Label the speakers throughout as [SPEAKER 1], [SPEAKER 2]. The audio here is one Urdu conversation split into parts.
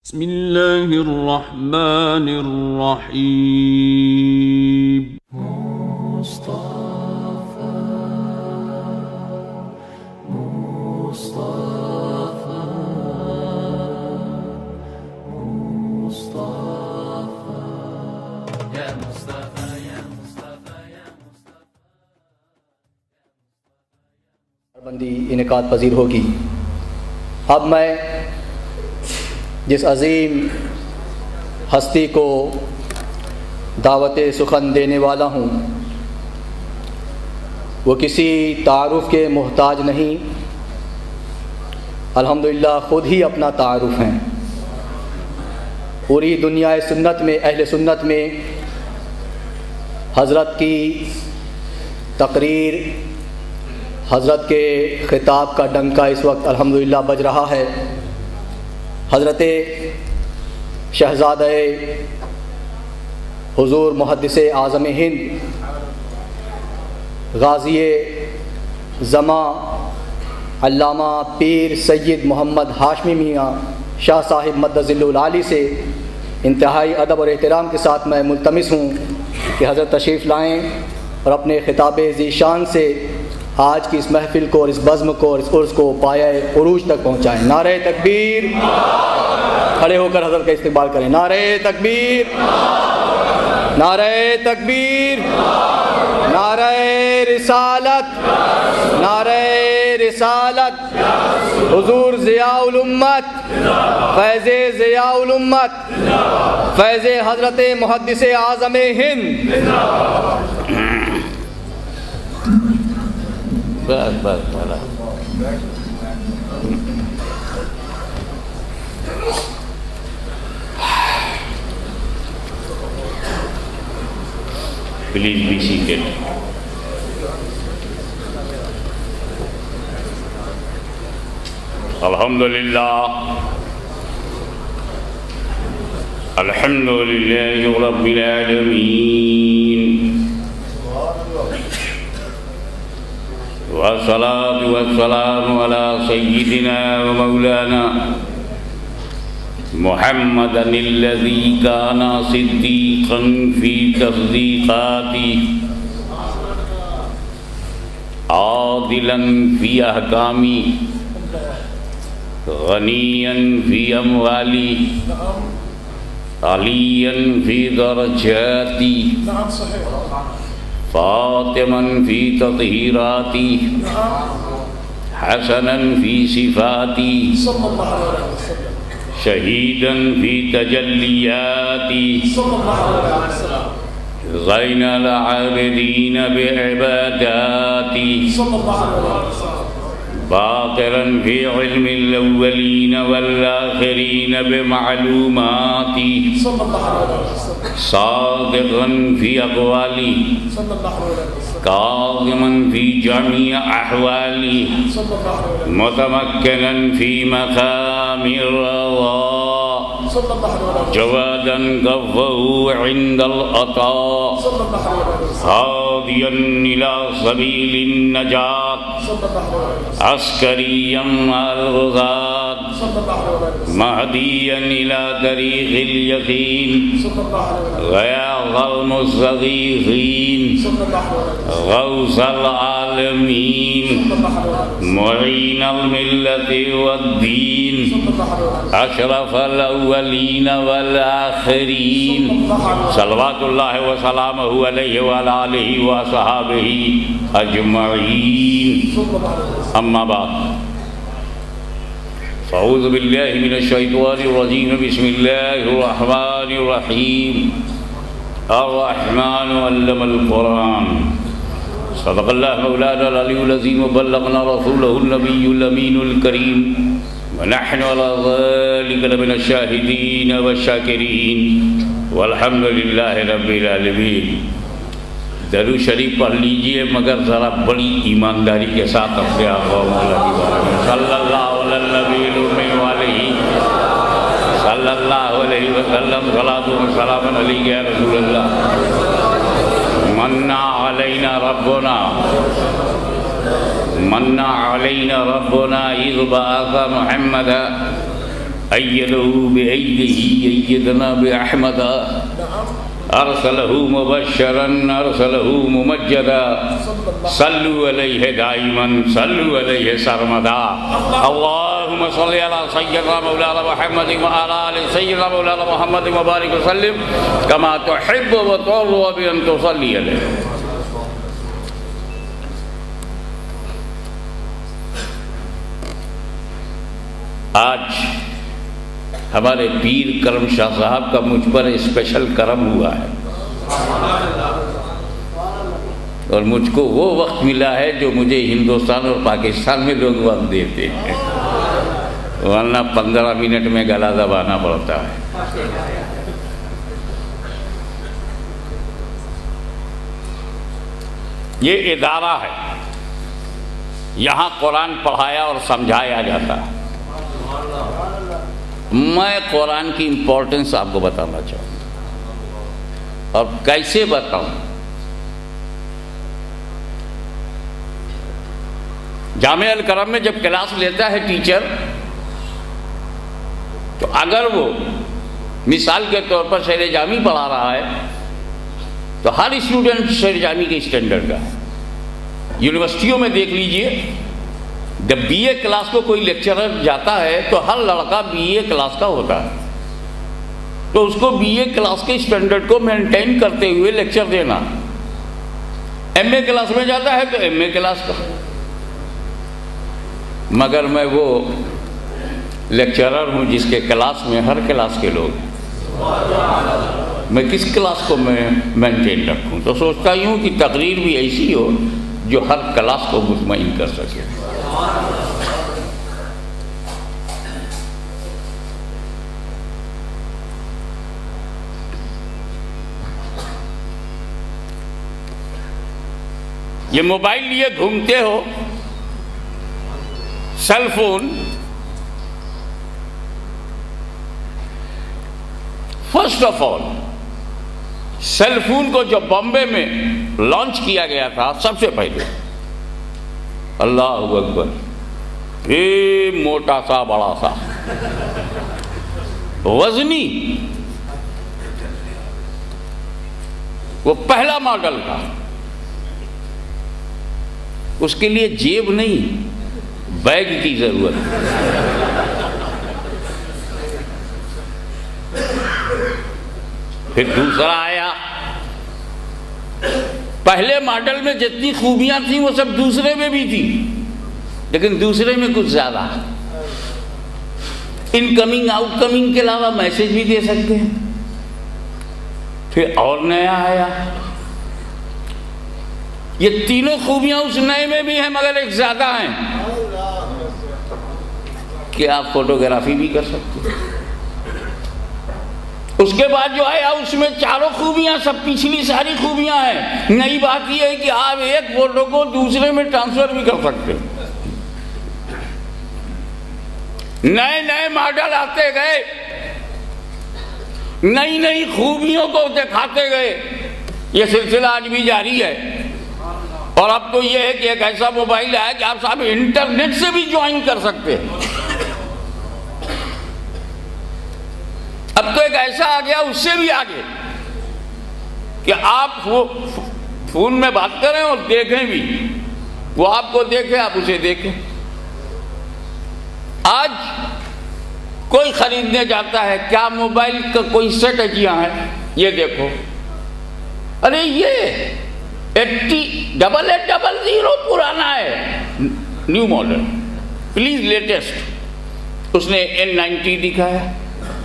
[SPEAKER 1] بسم اللہ الرحمن الرحیم
[SPEAKER 2] بندی انعقاد پذیر ہوگی۔ اب میں جس عظیم ہستی کو دعوت سخن دینے والا ہوں وہ کسی تعارف کے محتاج نہیں، الحمدللہ خود ہی اپنا تعارف ہیں۔ پوری دنیا سنت میں، اہل سنت میں حضرت کی تقریر، حضرت کے خطاب کا ڈنکا اس وقت الحمدللہ بج رہا ہے۔ حضرت شہزادہ حضور محدث اعظم ہند غازی زماں علامہ پیر سید محمد ہاشمی میاں شاہ صاحب مد ظل العالی سے انتہائی ادب اور احترام کے ساتھ میں ملتمس ہوں کہ حضرت تشریف لائیں اور اپنے خطاب ذی شان سے آج کی اس محفل کو اور اس بزم کو اور اس عرس کو پایۂ عروج تک پہنچائیں۔ نعرہ تکبیر، کھڑے ہو کر حضرت کا استقبال کریں۔ نعرہ تکبیر، نعرہ تکبیر، نعرہ رسالت، نعرہ رسالت، حضور ضیاء الامت، فیض ضیاء الامت، فیض حضرت محدث اعظم ہند۔ بس بس
[SPEAKER 3] Please be seated. Alhamdulillah. Alhamdulillahi Rabbil Alameen. والصلاة والسلام على سيدنا ومولانا محمد الذي كان صديقا في تصديقاته عادلا في أحكامه غنيا في أمواله عليا في درجاته فاطما في تطهيراتي حسنا في صفاتي شهيدا في تجلياتي زين العابدين بعباداتي باقرا في علم الأولين والآخرين بمعلوماتي صادقا في أقوالي كاظما في جميع أحوالي متمكنا في مقام الرضا جوادا كفه عند العطاء هاديا إلى سبيل النجاة عسكريا مع الغزاة مهديا إلى طريق اليقين غياظ المستغيثين غوث العالمين معين الملة والدين أشرف الأولين والآخرين صلوات الله وسلامه عليه وعلى آله وصحابه أجمعين أما بعد فأعوذ بالله من الشيطان الرجيم بسم الله الرحمن الرحيم الرحمن علم القرآن صدق الله مولانا العلي العظيم وبلغنا رسوله النبي الأمين الكريم ونحن على ذلك لمن الشاهدين والشاكرين والحمد لله رب العالمين۔ درود شریف پڑھ لیجئے مگر ذرا بڑی ایمانداری کے ساتھ اپنے آقا مولا کی بارے میں صلی اللہ علیہ النبی الامی علیہ صلی اللہ علیہ وسلم صلاۃ و سلام علیہ یا رسول اللہ۔ منا علینا ربنا من علينا ربنا إذ بعث محمدا أيده بأيده أيدنا بأحمد أرسله مبشرا أرسله ممجدا صلوا عليه دائما صلوا عليه سرمدا اللهم صل على سيدنا مولانا محمد وعلى آل سيدنا مولانا محمد وبارك وسلم كما تحب وترضى بأن تصلي عليه. آج ہمارے پیر کرم شاہ صاحب کا مجھ پر اسپیشل کرم ہوا ہے اور مجھ کو وہ وقت ملا ہے جو مجھے ہندوستان اور پاکستان میں لوگ وقت دیتے ہیں، ورنہ 15 منٹ میں گلا دبانا پڑتا ہے. یہ ادارہ ہے، یہاں قرآن پڑھایا اور سمجھایا جاتا ہے. میں قرآن کی امپورٹنس آپ کو بتانا چاہوں گا، اور کیسے بتاؤں. جامعہ الکرم میں جب کلاس لیتا ہے ٹیچر، تو اگر وہ مثال کے طور پر شعر جامی پڑھا رہا ہے تو ہر اسٹوڈنٹ شعر جامی کے اسٹینڈرڈ کا ہے. یونیورسٹیوں میں دیکھ لیجئے، جب بی اے کلاس کو کوئی لیکچرر جاتا ہے تو ہر لڑکا بی اے کلاس کا ہوتا ہے، تو اس کو بی اے کلاس کے اسٹینڈرڈ کو مینٹین کرتے ہوئے لیکچر دینا. ایم اے کلاس میں جاتا ہے تو ایم اے کلاس کا. مگر میں وہ لیکچرر ہوں جس کے کلاس میں ہر کلاس کے لوگ ہیں. میں کس کلاس کو میں مینٹین رکھوں؟ تو سوچتا ہوں کہ تقریر بھی ایسی ہو جو ہر کلاس کو مطمئن کر سکے. یہ موبائل لیے گھومتے ہو، cell phone. First of all cell phone کو جو بامبے میں لانچ کیا گیا تھا سب سے پہلے، اللہ اکبر، یہ موٹا سا بڑا سا وزنی، وہ پہلا ماڈل تھا. اس کے لیے جیب نہیں، بیگ کی ضرورت. پھر دوسرا آیا. پہلے ماڈل میں جتنی خوبیاں تھیں وہ سب دوسرے میں بھی تھی، لیکن دوسرے میں کچھ زیادہ. انکمنگ آؤٹ کمنگ کے علاوہ میسج بھی دے سکتے ہیں. پھر اور نیا آیا. یہ تینوں خوبیاں اس نئے میں بھی ہیں، مگر ایک زیادہ ہیں کہ آپ فوٹوگرافی بھی کر سکتے ہیں. اس کے بعد جو آیا اس میں چاروں خوبیاں سب پچھلی ساری خوبیاں ہیں. نئی بات یہ ہے کہ آپ ایک فوٹو کو دوسرے میں ٹرانسفر بھی کر سکتے ہیں. نئے نئے ماڈل آتے گئے، نئی نئی خوبیوں کو دکھاتے گئے. یہ سلسلہ آج بھی جاری ہے. اور اب تو یہ ہے کہ ایک ایسا موبائل ہے کہ آپ صاحب انٹرنیٹ سے بھی جوائن کر سکتے ہیں. اب تو ایک ایسا آ گیا اس سے بھی آگے کہ آپ فون میں بات کریں اور دیکھیں بھی، وہ آپ کو دیکھیں آپ اسے دیکھیں. آج کوئی خریدنے جاتا ہے، کیا موبائل کا کوئی سیٹ اجیاں ہیں؟ یہ دیکھو، ارے یہ 8800 پرانا ہے، نیو ماڈل، پلیز لیٹسٹ. اس نے N90 دکھایا،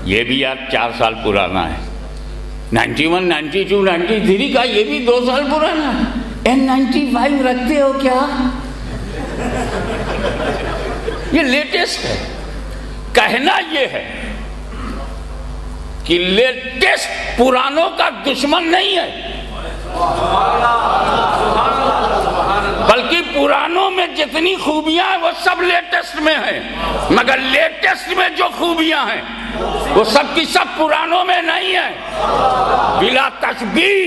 [SPEAKER 3] یہ بھی یار 4 سال پرانا ہے. 91 92 93 کا یہ بھی 2 سال پرانا ہے. N95 رکھتے ہو کیا؟ یہ لیٹسٹ ہے. کہنا یہ ہے کہ لیٹسٹ پرانوں کا دشمن نہیں ہے، بلکہ پرانوں میں جتنی خوبیاں ہیں وہ سب لیٹسٹ میں ہیں. مگر لیٹسٹ میں جو خوبیاں ہیں وہ سب کی سب پرانوں میں نہیں ہیں. بلا تشبیہ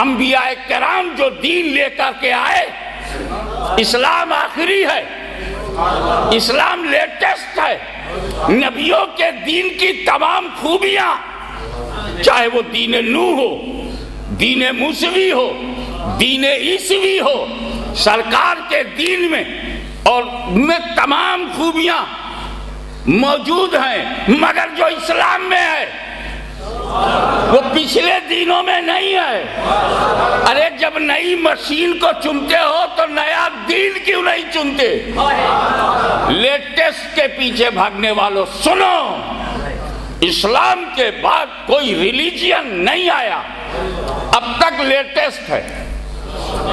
[SPEAKER 3] انبیاء کرام جو دین لے کر کے آئے، اسلام آخری ہے، اسلام لیٹسٹ ہے. نبیوں کے دین کی تمام خوبیاں، چاہے وہ دین نوح ہو، دین موسوی ہو، دین عیسوی ہو، سرکار کے دین میں اور میں تمام خوبیاں موجود ہیں، مگر جو اسلام میں ہے وہ پچھلے دینوں میں نہیں ہے۔ ارے جب نئی مشین کو چنتے ہو تو نیا دین کیوں نہیں چنتے؟ لیٹسٹ کے پیچھے بھاگنے والوں سنو، اسلام کے بعد کوئی ریلیجین نہیں آیا، اب تک لیٹسٹ ہے۔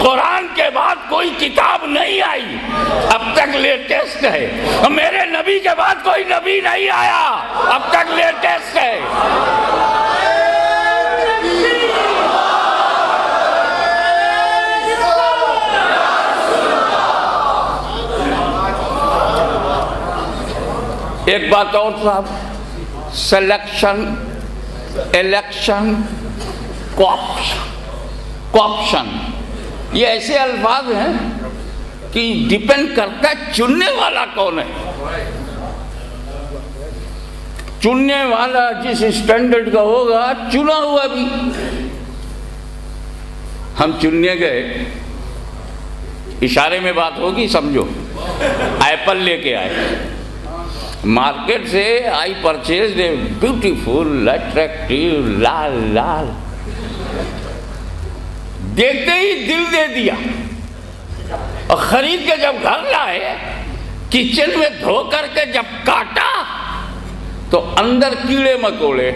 [SPEAKER 3] قرآن کے بعد کوئی کتاب نہیں آئی، اب تک لیٹسٹ ہے۔ میرے نبی کے بعد کوئی نبی نہیں آیا، اب تک لیٹسٹ ہے۔ ایک بات اور صاحب، سلیکشن، الیکشن، کوپشن، یہ ایسے الفاظ ہیں کہ ڈیپینڈ کرتا ہے چننے والا کون ہے۔ چننے والا جس اسٹینڈرڈ کا ہوگا، چنا ہوا بھی۔ ہم چننے گئے، اشارے میں بات ہوگی سمجھو، ایپل لے کے آئے مارکیٹ سے، I purchase a beautiful attractive لال لال، دیکھتے ہی دل دے دیا، اور خرید کے جب گھر لائے، کچن میں دھو کر کے جب کاٹا تو اندر کیڑے مکوڑے،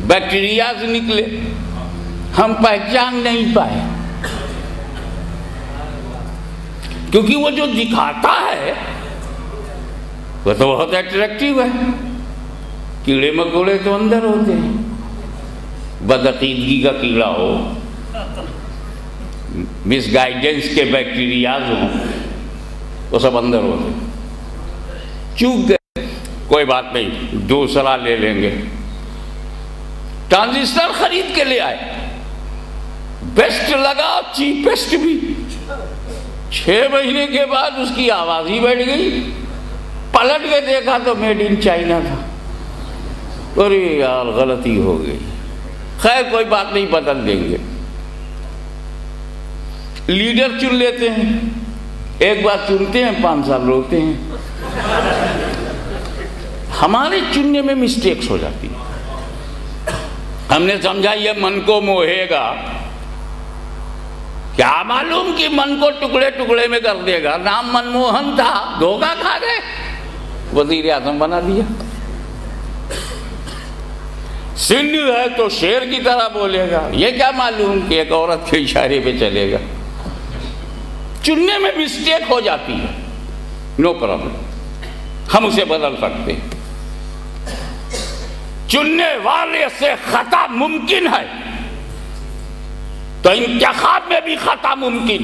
[SPEAKER 3] بیکٹیریاز نکلے، ہم پہچان نہیں پائے، کیونکہ وہ جو دکھاتا ہے وہ تو بہت اٹریکٹیو ہے، کیڑے مکوڑے تو اندر ہوتے ہیں۔ بدعقیدگی کا کیڑا ہو، مس گائیڈنس کے بیکٹیریاز ہوں، وہ سب اندر ہوتے ہیں۔ چوک گئے، کوئی بات نہیں، دوسرا لے لیں گے۔ ٹرانزسٹر خرید کے لے آئے، بیسٹ لگا، چیپسٹ بھی۔ 6 مہینے کے بعد اس کی آواز ہی بیٹھ گئی، پلٹ کے دیکھا تو میڈ ان چائنا تھا۔ ارے یار غلطی ہو گئی، خیر کوئی بات نہیں، بدل دیں گے۔ لیڈر چن لیتے ہیں، ایک بار چنتے ہیں 5 سال روتے ہیں۔ ہمارے چننے میں مسٹیکس ہو جاتی ہے، ہم نے سمجھا یہ من کو موہے گا، کیا معلوم کہ من کو ٹکڑے ٹکڑے میں کر دے گا۔ نام منموہن تھا، دھوکہ کھا گئے، وزیر اعظم بنا دیا۔ سندھ ہے تو شیر کی طرح بولے گا، یہ کیا معلوم کہ ایک عورت کے اشارے پہ چلے گا۔ چننے میں مسٹیک ہو جاتی ہے، نو پرابلم، ہم اسے بدل سکتے ہیں۔ چننے والے سے خطا ممکن ہے تو انتخاب میں بھی خطا ممکن۔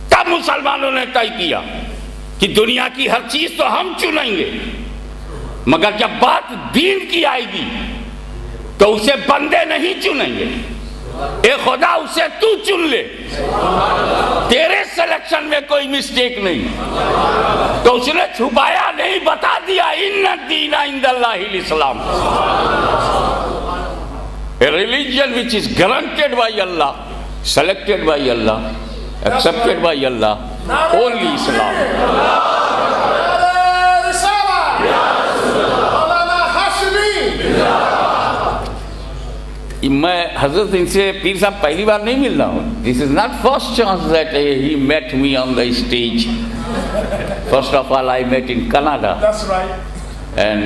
[SPEAKER 3] تب مسلمانوں نے طے کیا کہ دنیا کی ہر چیز تو ہم چنیں گے، مگر جب بات دین کی آئے گی تو اسے بندے نہیں چنیں گے، اے خدا اسے تو چن لے، تیرے سلیکشن میں کوئی مسٹیک نہیں۔ تو اس نے چھپایا نہیں، بتا دیا، ان الدین عند اللہ الاسلام، a religion which is granted by Allah, selected by Allah, accepted by Allah, only Islam۔ میں حضرت ان سے پیر صاحب پہلی بار نہیں مل رہا ہوں۔ This is not first chance that he met me on the stage. First of all, I met in Canada. That's right. And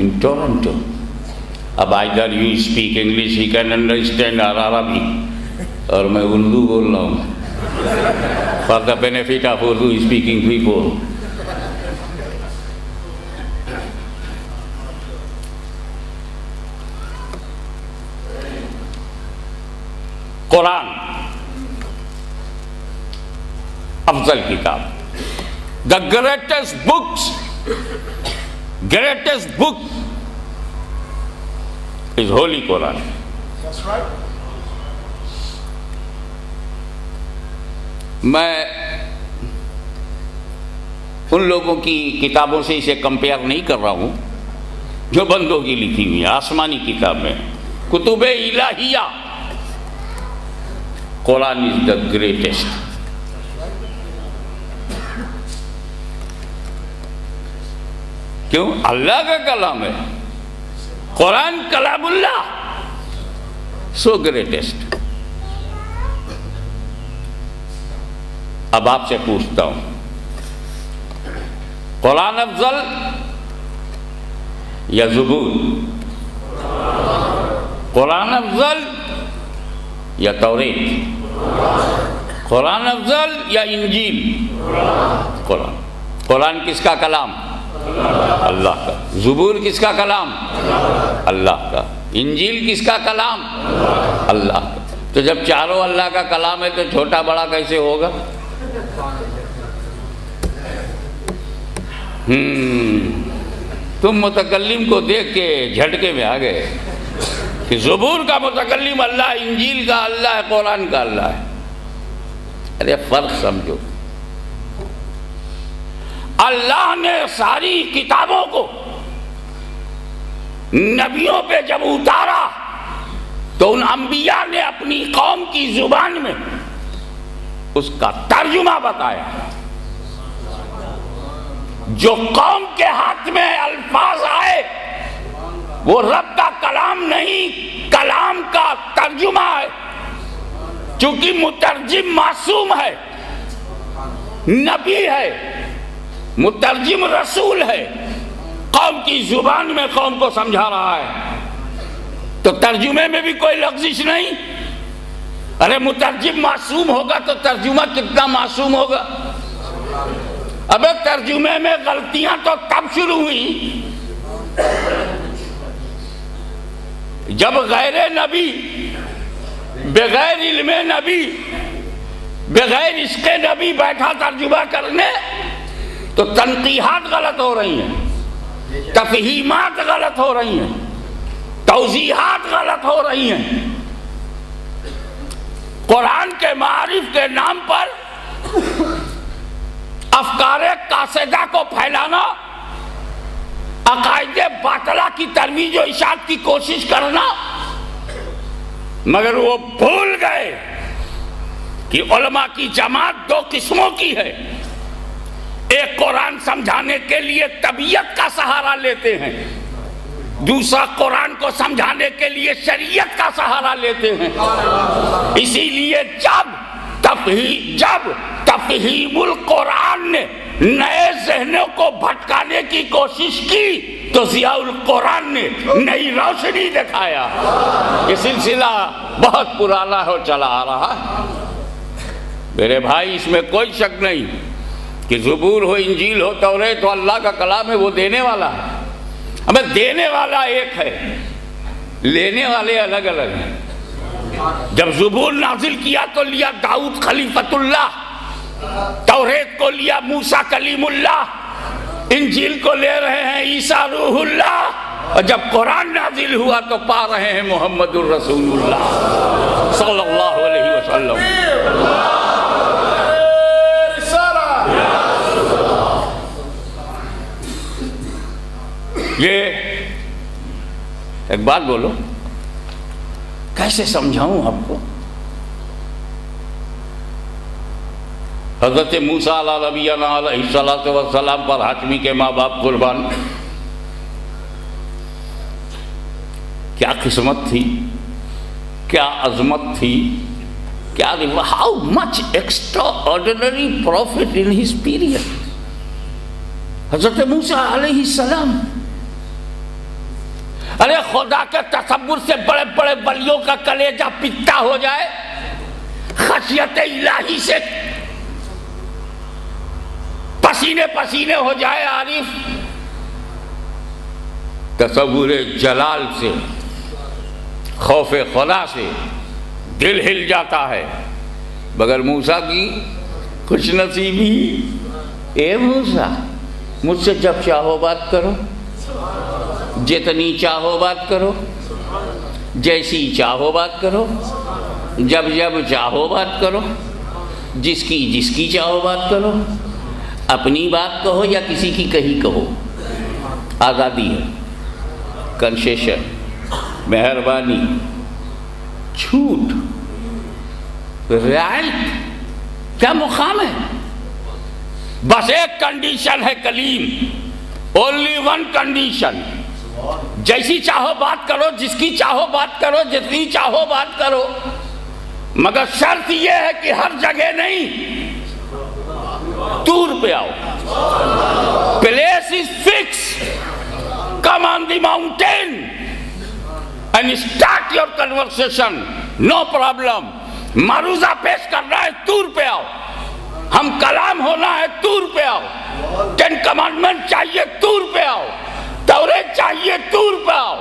[SPEAKER 3] in Toronto. اب either you speak English, he can understand or Arabic. اور میں اردو بول رہا ہوں for the benefit of Urdu speaking people. قرآن افضل کتاب، the greatest book is Holy Quran. That's right. میں ان لوگوں کی کتابوں سے اسے کمپیئر نہیں کر رہا ہوں جو بندوں کی لکھی ہوئی ہیں، آسمانی کتابیں، کتب الہیہ۔ قرآن از دا گریٹسٹ۔ کیوں؟ اللہ کا کلام ہے، قرآن کلام اللہ، سو گریٹسٹ۔ اب آپ سے پوچھتا ہوں، قرآن افضل یا زبور؟ قرآن افضل یا توریت؟ قرآن افضل یا انجیل؟ قرآن۔ قرآن کس کا کلام؟ اللہ کا۔ زبور کس کا کلام؟ اللہ کا۔ انجیل کس کا کلام؟ اللہ کا۔ تو جب چاروں اللہ کا کلام ہے تو چھوٹا بڑا کیسے ہوگا؟ تم متکلم کو دیکھ کے جھٹکے میں آ گئے کہ زبور کا متکلم اللہ، انجیل کا اللہ ہے، قرآن کا اللہ ہے۔ ارے فرق سمجھو۔ اللہ نے ساری کتابوں کو نبیوں پہ جب اتارا تو ان انبیاء نے اپنی قوم کی زبان میں اس کا ترجمہ بتایا۔ جو قوم کے ہاتھ میں الفاظ آئے وہ رب کا کلام نہیں، کلام کا ترجمہ ہے۔ چونکہ مترجم معصوم ہے، نبی ہے، مترجم رسول ہے، قوم کی زبان میں قوم کو سمجھا رہا ہے، تو ترجمے میں بھی کوئی لغزش نہیں۔ ارے مترجم معصوم ہوگا تو ترجمہ کتنا معصوم ہوگا؟ ابے ترجمے میں غلطیاں تو تب شروع ہوئی جب غیر نبی، بغیر علم نبی، بغیر عشق نبی بیٹھا ترجمہ کرنے تو تنقیحات غلط ہو رہی ہیں، تفہیمات غلط ہو رہی ہیں، توضیحات غلط ہو رہی ہیں۔ قرآن کے معارف کے نام پر افکار قاصدہ کو پھیلانا، عقائد باطلہ کی ترویج و اشاعت کی کوشش کرنا، مگر وہ بھول گئے کہ علماء کی جماعت دو قسموں کی ہے۔ ایک قرآن سمجھانے کے لیے طبیعت کا سہارا لیتے ہیں، دوسرا قرآن کو سمجھانے کے لیے شریعت کا سہارا لیتے ہیں۔ اسی لیے جب تفہیم القرآن نے نئے ذہنوں کو بھٹکانے کی کوشش کی تو ضیاء القرآن نے نئی روشنی دکھایا۔ یہ سلسلہ بہت پرانا ہو چلا آ رہا ہے میرے بھائی، اس میں کوئی شک نہیں کہ زبور ہو، انجیل ہو، توریت ہو، اللہ کا کلام ہے، وہ دینے والا ہے۔ ہمیں دینے والا ایک ہے، لینے والے الگ الگ ہیں۔ جب زبور نازل کیا تو لیا داؤد خلیفۃ اللہ، توریت کو لیا موسیٰ کلیم اللہ، انجیل کو لے رہے ہیں عیسیٰ روح اللہ، اور جب قرآن نازل ہوا تو پا رہے ہیں محمد الرسول اللہ صلی اللہ علیہ وسلم۔ یہ ایک بات بولو، کیسے سمجھاؤں آپ کو؟ حضرت موسیٰ علیہ نبینا علیہ الصلوۃ والسلام پر ہاشمی کے ماں باپ قربان، کیا قسمت تھی، کیا عظمت تھی، کیا how much extraordinary prophet in his period۔ حضرت موسیٰ علیہ السلام، ارے خدا کے تصور سے بڑے بڑے ولیوں کا کلیجہ پکتا ہو جائے، خشیت الہی سے پسینے پسینے ہو جائے عارف، تصور جلال سے، خوف خدا سے دل ہل جاتا ہے۔ مگر موسیٰ کی خوش نصیبی، اے موسیٰ مجھ سے جب چاہو بات کرو، جتنی چاہو بات کرو، جیسی چاہو بات کرو، جب جب چاہو بات کرو، جس کی چاہو بات کرو، اپنی بات کہو یا کسی کی کہی کہو، آزادی ہے، کنسیشن، مہربانی، چھوٹ، رعایت، کیا مقام ہے؟ بس ایک کنڈیشن ہے کلیم، اونلی ون کنڈیشن، جیسی چاہو بات کرو، جس کی چاہو بات کرو، جتنی چاہو بات کرو، مگر شرط یہ ہے کہ ہر جگہ نہیں، طور پہ آؤ، place is fix, come on the mountain and start your conversation, no problem. معروضہ پیش کرنا ہے، طور پہ آؤ، ہم کلام ہونا ہے، طور پہ آؤ، 10 کمانڈمنٹ چاہیے، طور پہ آؤ، توریت چاہیے، طور پہ آؤ،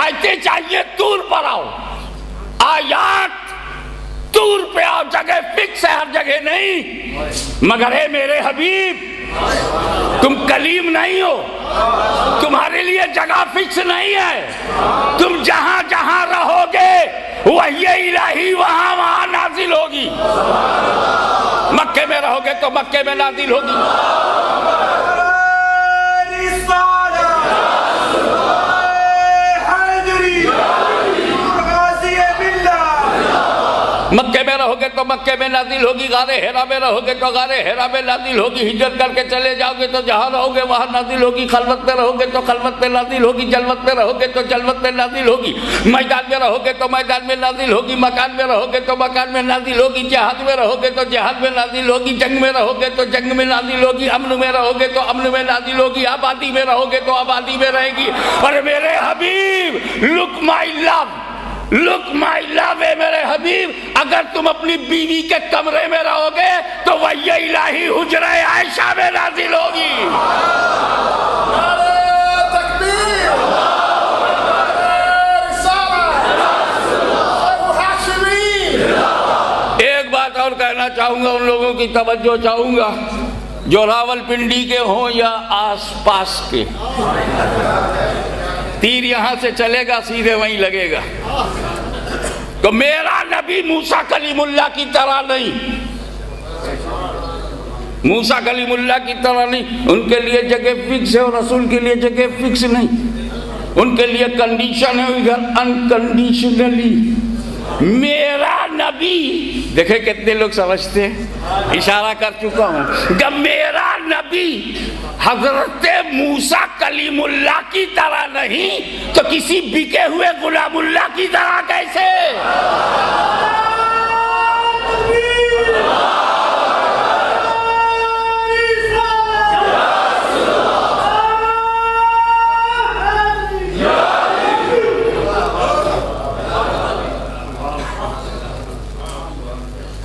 [SPEAKER 3] آیتیں چاہیے، طور پر آؤ، آیات طور پہ آؤ، جگہ فکس ہے، ہر جگہ نہیں۔ مگر اے میرے حبیب، تم کلیم نہیں ہو، تمہارے لیے جگہ فکس نہیں ہے، تم جہاں جہاں رہو گے وحی الہی وہاں وہاں نازل ہوگی، مکے میں رہو گے تو مکے میں نازل ہوگی، مکے میں رہو گے تو مکے میں نازل ہوگی، غار حرا میں رہو گے تو غار حرا میں نازل ہوگی، ہجرت کر کے چلے جاؤ گے تو جہاں رہو گے وہاں نازل ہوگی، خلوت میں رہو گے تو خلوت میں نازل ہوگی، جلوت میں رہو گے تو جلوت میں نازل ہوگی، میدان میں رہو گے تو میدان میں نازل ہوگی، مکان میں رہو گے تو مکان میں نازل ہوگی، جہاد میں رہو گے تو جہاد میں نازل ہوگی، جنگ میں رہو گے تو جنگ میں نازل ہوگی، امن میں رہو گے تو امن میں نازل ہوگی، آبادی میں رہو گے تو آبادی میں رہے گی۔ اور میرے حبیب، لک مائی لو، لک مائی لو، اے میرے حبیب، اگر تم اپنی بیوی کے کمرے میں رہو گے تو وحی الہی حجرہ عائشہ میں نازل ہوگی۔ ایک بات اور کہنا چاہوں گا، ان لوگوں کی توجہ چاہوں گا جو راول پنڈی کے ہوں یا آس پاس کے، تیر یہاں سے چلے گا سیدھے وہیں لگے گا، تو میرا نبی موسیٰ کلیم اللہ کی طرح نہیں، موسیٰ کلیم اللہ کی طرح نہیں، ان کے لیے جگہ فکس ہے اور رسول کے لیے جگہ فکس نہیں، ان کے لیے کنڈیشن ہے ادھر انکنڈیشنلی۔ میرا نبی، دیکھیں کتنے لوگ سمجھتے ہیں، اشارہ کر چکا ہوں، جب میرا نبی حضرت موسیٰ کلیم اللہ کی طرح نہیں تو کسی بکے ہوئے غلام اللہ کی طرح کیسے؟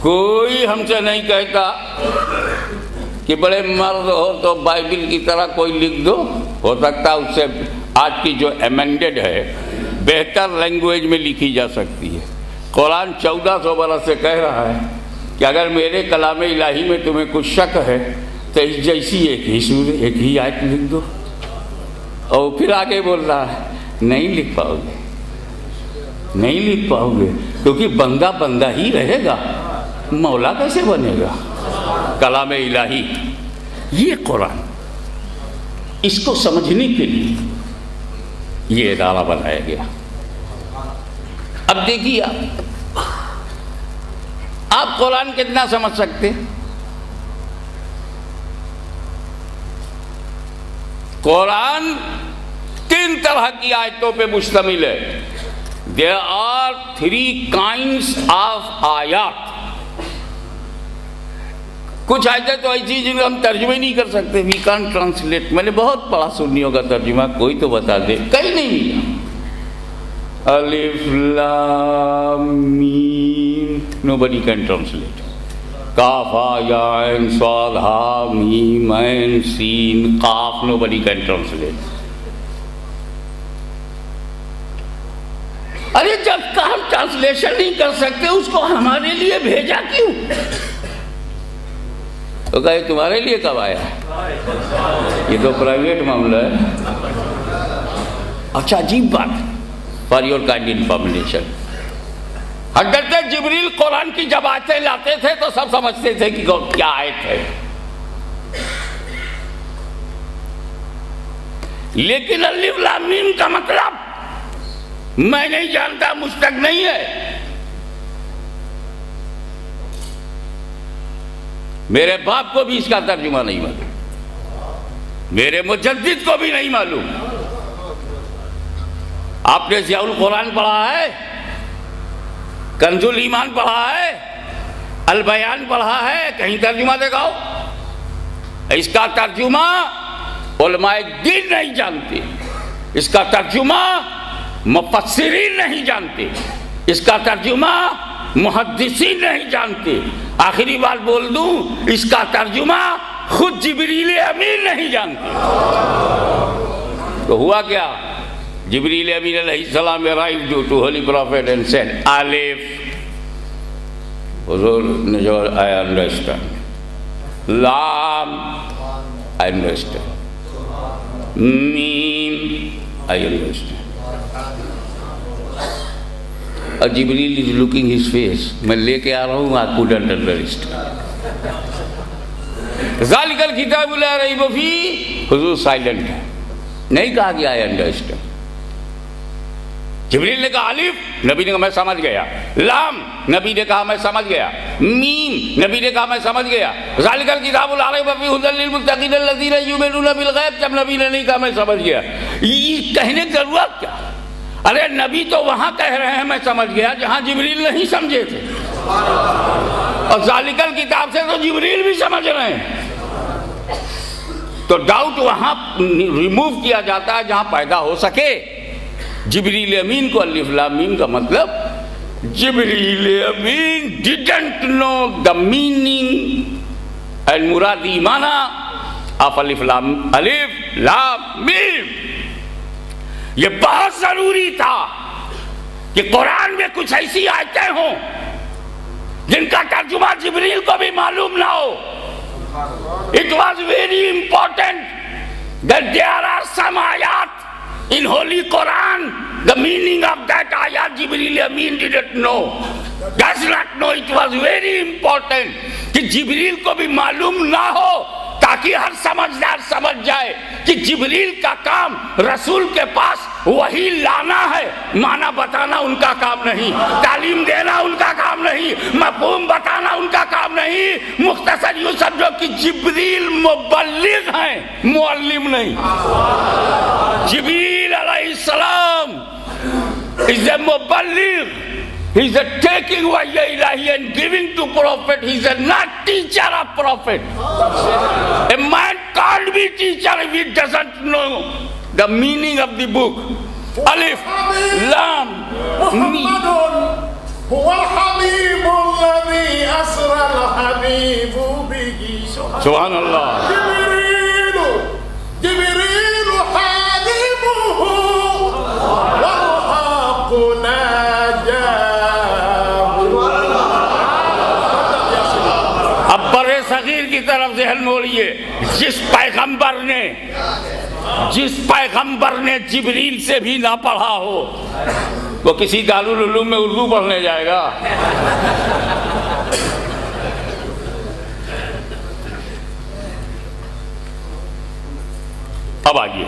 [SPEAKER 3] کوئی ہم سے نہیں کہتا کہ بڑے مرد ہو تو بائبل کی طرح کوئی لکھ دو، ہو سکتا ہے اس سے آج کی جو ایمنڈڈ ہے بہتر لینگویج میں لکھی جا سکتی ہے۔ قرآن 1400 برس سے کہہ رہا ہے کہ اگر میرے کلام الہی میں تمہیں کچھ شک ہے تو اس جیسی ایک ہی آیت لکھ دو، اور پھر آگے بول رہا ہے نہیں لکھ پاؤ گے، نہیں لکھ پاؤ گے، کیونکہ بندہ بندہ ہی رہے گا، مولا کیسے بنے گا؟ کلام الہی، یہ قرآن، اس کو سمجھنے کے لیے یہ ادارہ بنایا گیا۔ اب دیکھیے آپ قرآن کتنا سمجھ سکتے؟ قرآن 3 طرح کی آیتوں پہ مشتمل ہے۔ There are 3 kinds of آیات۔ کچھ آیتیں تو ایسی جن کو ہم ترجمہ ہی نہیں کر سکتے، وی کانٹ ٹرانسلیٹ۔ میں نے بہت پڑھا سنیوں کا ترجمہ، کوئی تو بتا دے، کہیں نہیں ملا۔ الف لام میم، nobody can translate۔ کاف ہا یا عین صاد ہا میم عین سین قاف، nobody can translate۔ ارے جب ہم ٹرانسلیشن نہیں کر سکتے اس کو ہمارے لیے بھیجا کیوں؟ تو کہا یہ تمہارے لیے کب آیا؟ یہ تو پرائیویٹ معاملہ ہے۔ اچھا عجیب بات، فار یور کائنڈ انفارمیشن، حضرت جبریل قرآن کی جب آیتیں لاتے تھے تو سب سمجھتے تھے کہ کیا آیت ہے، لیکن الف لام میم کا مطلب میں نہیں جانتا مجھ تک نہیں ہے. میرے باپ کو بھی اس کا ترجمہ نہیں معلوم, میرے مجدد کو بھی نہیں معلوم. آپ نے ضیاء القرآن پڑھا ہے, کنز الایمان پڑھا ہے, البیان پڑھا ہے, کہیں ترجمہ دکھاؤ. اس کا ترجمہ علماء دین نہیں جانتے, اس کا ترجمہ مفسرین نہیں جانتے, اس کا ترجمہ محدثین نہیں جانتے. آخری بات بول دوں, اس کا ترجمہ خود جبریل امین نہیں جانتے. تو ہوا کیا؟ جبریل امین علیہ السلام arrived to Holy Prophet and said, Alif. حضور نے جو I understand. Lam, I understand. Mim, I understand. اور جبریل is looking his face. میں لے کے آ رہا ہوں, I couldn't understand. ذالک الکتاب لا ریب فیہ. حضور سائلنٹ ہے, نہیں کہا کہ I understand. جبریل نے کہا الف, نبی نے کہا میں سمجھ گیا. لام, نبی نے کہا میں سمجھ گیا. میم, نبی نے کہا میں سمجھ گیا. ذالک الکتاب لا ریب فیہ ھدی للمتقین الذین یؤمنون بالغیب, جب نبی نے نہیں کہا میں سمجھ گیا. یہ کہنے کی ضرورت کیا؟ ارے نبی تو وہاں کہہ رہے ہیں میں سمجھ گیا جہاں جبریل نہیں سمجھے تھے, اور ذالک الکتاب سے تو جبریل بھی سمجھ رہے ہیں. تو ڈاؤٹ وہاں ریموو کیا جاتا ہے جہاں پیدا ہو سکے. جبریل امین کو الف لام میم کا مطلب, جبریل امین didn't know the meaning and مرادی معنی of الف لام میم. یہ بہت ضروری تھا کہ قرآن میں کچھ ایسی آیتیں ہوں جن کا ترجمہ جبریل کو بھی معلوم نہ ہو. It was very important that there are some ayat in Holy Quran, the meaning of that ayat Jibreel Amin didn't know, does not know. It was very important کہ جبریل کو بھی معلوم نہ ہو تاکہ ہر سمجھدار سمجھ جائے کہ جبریل کا کام رسول کے پاس وہی لانا ہے, معنی بتانا ان کا کام نہیں, تعلیم دینا ان کا کام نہیں, مفہوم بتانا ان کا کام نہیں. مختصر یوں سمجھو کہ جبریل مبلغ ہیں, معلم نہیں. جبریل علیہ السلام is a مبلغ. He is a taking wahyi ilahi and giving to prophet. He is a not teacher of prophet. A man can't be teacher if he doesn't know the meaning of the book. Alif, Lam, Mim.
[SPEAKER 4] هو الحبيب الذي أسرى الحبيب به.
[SPEAKER 3] سبحان اللہ.
[SPEAKER 4] جبريل حبيبه والحق ناجاه.
[SPEAKER 3] اب بر صغیر کی طرف ذہن موڑیے. جس پیغمبر نے جبریل سے بھی نہ پڑھا ہو وہ کسی دارالعلوم میں اردو پڑھنے جائے گا؟ اب آئیے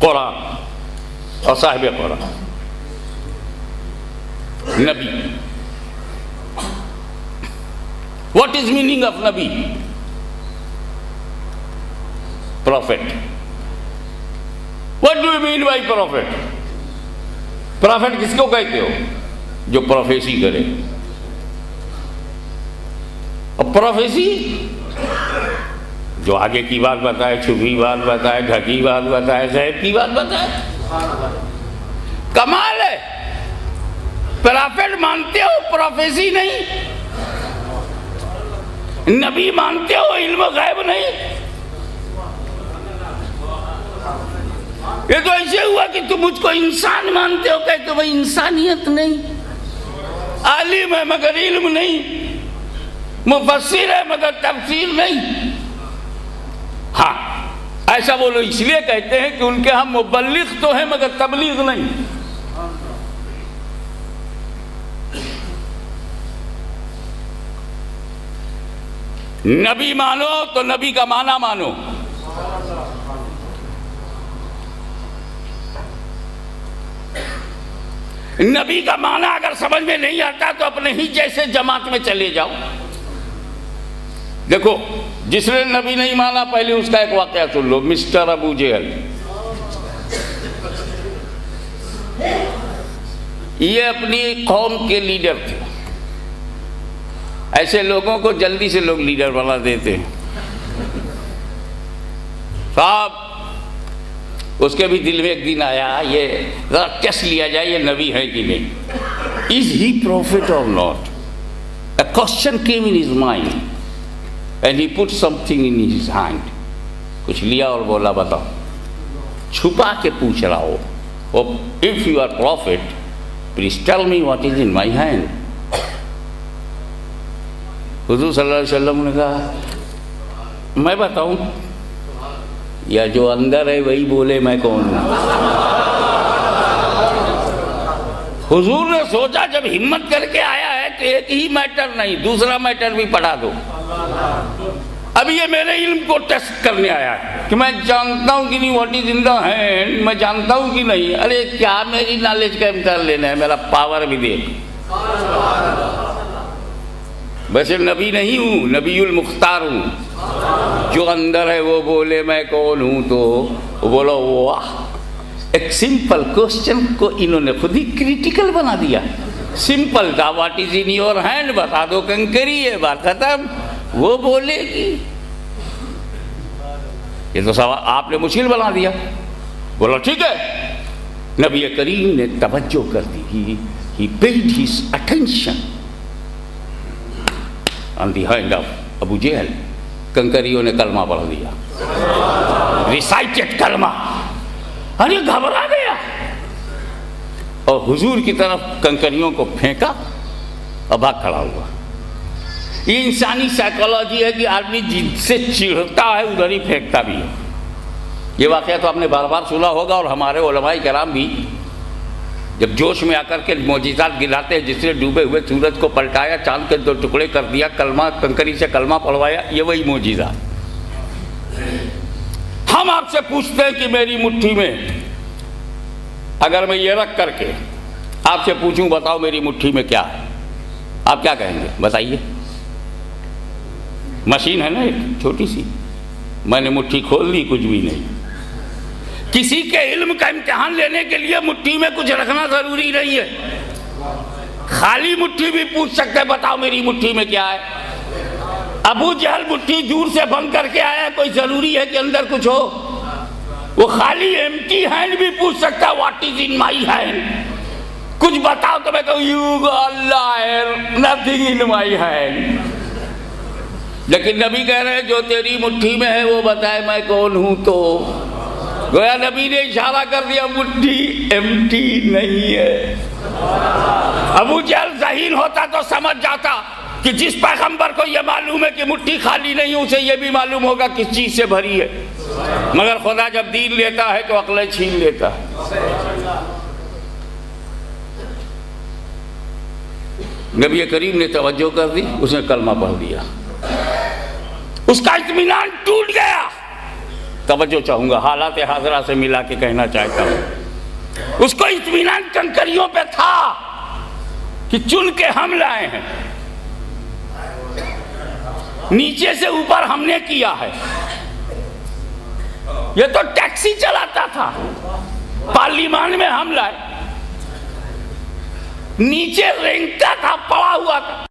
[SPEAKER 3] قرآن اور صاحب قرآن نبی. What is meaning of Nabi? Prophet. What do you mean by prophet? Prophet کس کو کہتے ہو؟ جو پروفیسی کرے. اور پروفیسی جو آگے کی بات بتائے, چھپی بات بتائے, ڈھکی بات بتائے, غیب کی بات بتائے. کمال ہے. پروفیٹ مانتے ہو, پروفیسی نہیں. نبی مانتے ہو, علم غیب نہیں. یہ تو ایسے ہوا کہ تم مجھ کو انسان مانتے ہو, کہتے ہو بھائی انسانیت نہیں. عالم ہے مگر علم نہیں, مفسر ہے مگر تفسیر نہیں. ہاں ایسا وہ لوگ اس لیے کہتے ہیں کہ ان کے ہاں مبلغ تو ہیں مگر تبلیغ نہیں. نبی مانو تو نبی کا معنی مانو. نبی کا معنی اگر سمجھ میں نہیں آتا تو اپنے ہی جیسے جماعت میں چلے جاؤ. دیکھو جس نے نبی نہیں مانا پہلے اس کا ایک واقعہ سن لو. مسٹر ابو جہل یہ اپنی قوم کے لیڈر تھے. ایسے لوگوں کو جلدی سے لوگ لیڈر بنا دیتے ہیں. صاحب اس کے بھی دل میں ایک دن آیا یہ ذرا ٹیسٹ لیا جائے یہ نبی ہے کہ نہیں. Is he prophet or not? A question came in his mind and he put something in his hand. کچھ لیا اور بولا بتاؤ. چھپا کے پوچھ رہا ہو. If you are prophet, please tell me what is in my hand. حضور صلی اللہ علیہ وسلم نے کہا میں بتاؤں یا جو اندر ہے وہی بولے میں کون ہوں. حضور نے سوچا جب ہمت کر کے آیا ہے تو ایک ہی میٹر نہیں دوسرا میٹر بھی پڑھا دو. اب یہ میرے علم کو ٹیسٹ کرنے آیا ہے کہ میں جانتا ہوں کہ نہیں what is in the hand, میں جانتا ہوں کہ نہیں. ارے کیا میری نالج کا امتحان لینا ہے, میرا پاور بھی دیکھ. ویسے نبی نہیں ہوں, نبی المختار ہوں. جو اندر ہے وہ بولے میں کون ہوں تو بولو واہ. ایک سمپل کوشچن کو انہوں نے خود ہی کریٹیکل بنا دیا. سمپل تھا what is in your hand, بتا دو کنکری ہے, بات ختم. وہ بولے گی یہ تو سوال آپ نے مشکل بنا دیا. بولا ٹھیک ہے. نبی کریم نے توجہ کر دی. He paid his attention on the hand of ابو جہل. کنکریوں نے کلمہ پڑھ دیا. ریسائٹڈ کلمہ. ارے گھبرا گیا اور حضور کی طرف کنکریوں کو پھینکا اور بھاگ کھڑا ہوا. یہ انسانی سائیکالوجی ہے کہ آدمی جن سے چڑھتا ہے ادھر ہی پھینکتا بھی ہے. یہ واقعہ تو آپ نے بار بار سنا ہوگا اور ہمارے علماء کرام بھی جب جوش میں آ کر کے معجزات گلاتے ہیں. جس نے ڈوبے ہوئے سورج کو پلٹایا, چاند کے 2 ٹکڑے کر دیا, کلمہ کنکری سے کلمہ پڑھوایا, یہ وہی معجزہ. ہم آپ سے پوچھتے ہیں کہ میری مٹھی میں اگر میں یہ رکھ کر کے آپ سے پوچھوں بتاؤ میری مٹھی میں کیا ہے, آپ کیا کہیں گے؟ بتائیے. مشین ہے نا ایک چھوٹی سی, میں نے مٹھی کھول دی, کچھ بھی نہیں. کسی کے علم کا امتحان لینے کے لیے مٹھی میں کچھ رکھنا ضروری نہیں ہے. خالی مٹھی بھی پوچھ سکتے بتاؤ میری مٹھی میں کیا ہے. ابو جہل مٹھی دور سے بند کر کے آیا, کوئی ضروری ہے کہ اندر کچھ ہو. وہ خالی ایمٹی ہینڈ بھی پوچھ سکتا what is in my hand, کچھ بتاؤ تو میں کہوں you got liar, nothing in my hand. لیکن نبی کہہ رہے ہیں جو تیری مٹھی میں ہے وہ بتائے میں کون ہوں. تو گویا نبی نے اشارہ کر دیا مٹھی ایمٹی نہیں ہے. ابو جہل ذہین ہوتا تو سمجھ جاتا کہ جس پیغمبر کو یہ معلوم ہے کہ مٹھی خالی نہیں, اسے یہ بھی معلوم ہوگا کس چیز سے بھری ہے. مگر خدا جب دین لیتا ہے تو عقلیں چھین لیتا ہے. نبی کریم نے توجہ کر دی, اس نے کلمہ پڑھ دیا. اس کا اطمینان ٹوٹ گیا. توجہ چاہوں گا, حالات حاضرہ سے ملا کے کہنا چاہتا ہوں. اس کو اطمینان کنکریوں پہ تھا کہ چن کے ہم لائے ہیں, نیچے سے اوپر ہم نے کیا ہے. یہ تو ٹیکسی چلاتا تھا, پارلیمان میں ہم لائے, نیچے رینگتا تھا, پڑا ہوا تھا.